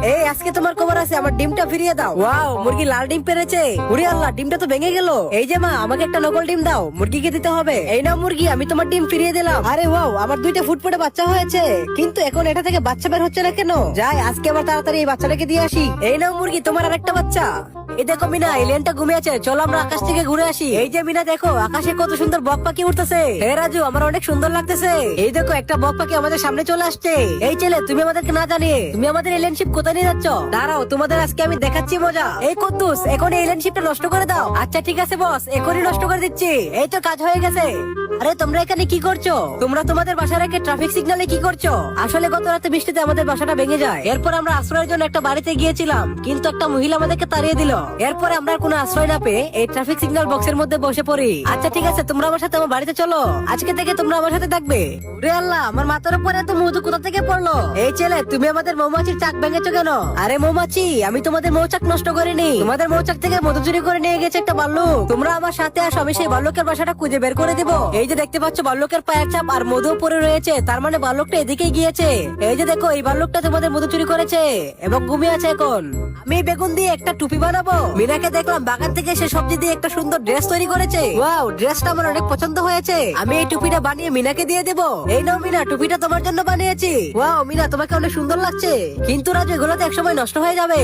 এই আজকে তোমার খবর আছে, আমার ডিমটা ফিরিয়ে দাও। ওয়াও, মুরগি লাল ডিম পেরেছে। উড়ি আল্লাহ, ডিমটা তো ভেঙে গেল। এই যে মা, আমাকে একটা নকল ডিম দাও, মুরগিকে দিতে হবে। এই নাও মুরগি, আমি তোমার ডিম ফিরিয়ে দিলাম। আরে ওয়াও, আমার দুইটা ফুটফুটে বাচ্চা হয়েছে, কিন্তু এখন এটা থেকে বাচ্চা বের হচ্ছে না কেন? যাই, আজকে আবার তাড়াতাড়ি এই বাচ্চাটাকে দিয়ে আসি। এই নাও মুরগি, তোমার আরেকটা বাচ্চা। এই দেখো মিনা, এলিয়েনটা ঘুমিয়েছে, চলো আমরা আকাশ থেকে ঘুরে আসি। এই যে মিনা দেখো, আকাশে কত সুন্দর বক পাখি উঠতেছে। হে রাজু, আমার অনেক সুন্দর লাগতেছে। এই দেখো, একটা বক পাখি আমাদের সামনে চলে আসছে। এই ছেলে, তুমি আমাদেরকে না জানিয়ে তুমি আমাদের এলিয়েনশিপ কোথায় নিয়ে যাচ্ছ? দাঁড়াও, তোমাদের আজকে আমি দেখাচ্ছি মজা। এই কুদ্দুস, এখন এই এলিয়েনশিপটা নষ্ট করে দাও। আচ্ছা ঠিক আছে বস, এখনই নষ্ট করে দিচ্ছি। এই তো কাজ হয়ে গেছে। আরে তোমরা এখানে কি করছো? তোমরা তোমাদের বাসা রেখে ট্রাফিক সিগন্যালে কি করছো? আসলে গত রাতে বৃষ্টিতে আমাদের বাসাটা ভেঙে যায়। এরপর আমরা আশ্রয়ের জন্য একটা বাড়িতে গিয়েছিলাম, কিন্তু একটা মহিলা আমাদেরকে তাড়িয়ে দিল। এরপরে আমরা আর কোনো আশ্রয় না পেয়ে এই ট্রাফিক সিগন্যাল বক্সের মধ্যে বসে পড়ি। আচ্ছা ঠিক আছে, তোমরা আমার সাথে আমার বাড়িতে চলো। আজকে থেকে তোমরা আমার সাথে থাকবে। ওরে আল্লাহ, আমার মাথার উপরে এত মধু কোথা থেকে পড়লো? এই ছেলে, তুমি আমাদের মৌমাছির চাক ভেঙেছো কেন? আরে মৌমাছি, আমি তোমাদের মৌচাক নষ্ট করিনি, তোমাদের মৌচাক থেকে মধু চুরি করে নিয়ে গেছে একটা ভাল্লুক। তোমরা আমার সাথে আসো, আমি সেই ভাল্লুকের বাসাটা খুঁজে বের করে দিব। এই যে দেখতে পাচ্ছ, ভাল্লুকের পায়ের ছাপ আর মধু পরে রয়েছে, তার মানে ভাল্লুকটা এদিকে গিয়েছে। এই যে দেখো, এই ভাল্লুকটা তোমাদের মধু চুরি করেছে এবং ঘুমিয়ে আছে। এখন আমি বেগুন দিয়ে একটা টুপি বানাবো। মিনাকে দেখলাম বাগান থেকে সে সবজি দিয়ে একটা সুন্দর ড্রেস তৈরি করেছে। ওয়াও, ড্রেসটা আমার অনেক পছন্দ হয়েছে। আমি এই টুপিটা বানিয়ে মিনাকে দিয়ে দেবো। এই নাও মিনা, টুপিটা তোমার জন্য বানিয়েছি। ওয়াও মিনা, তোমাকে অনেক সুন্দর লাগছে, কিন্তু রাজু এগুলো তো একসময় নষ্ট হয়ে যাবে।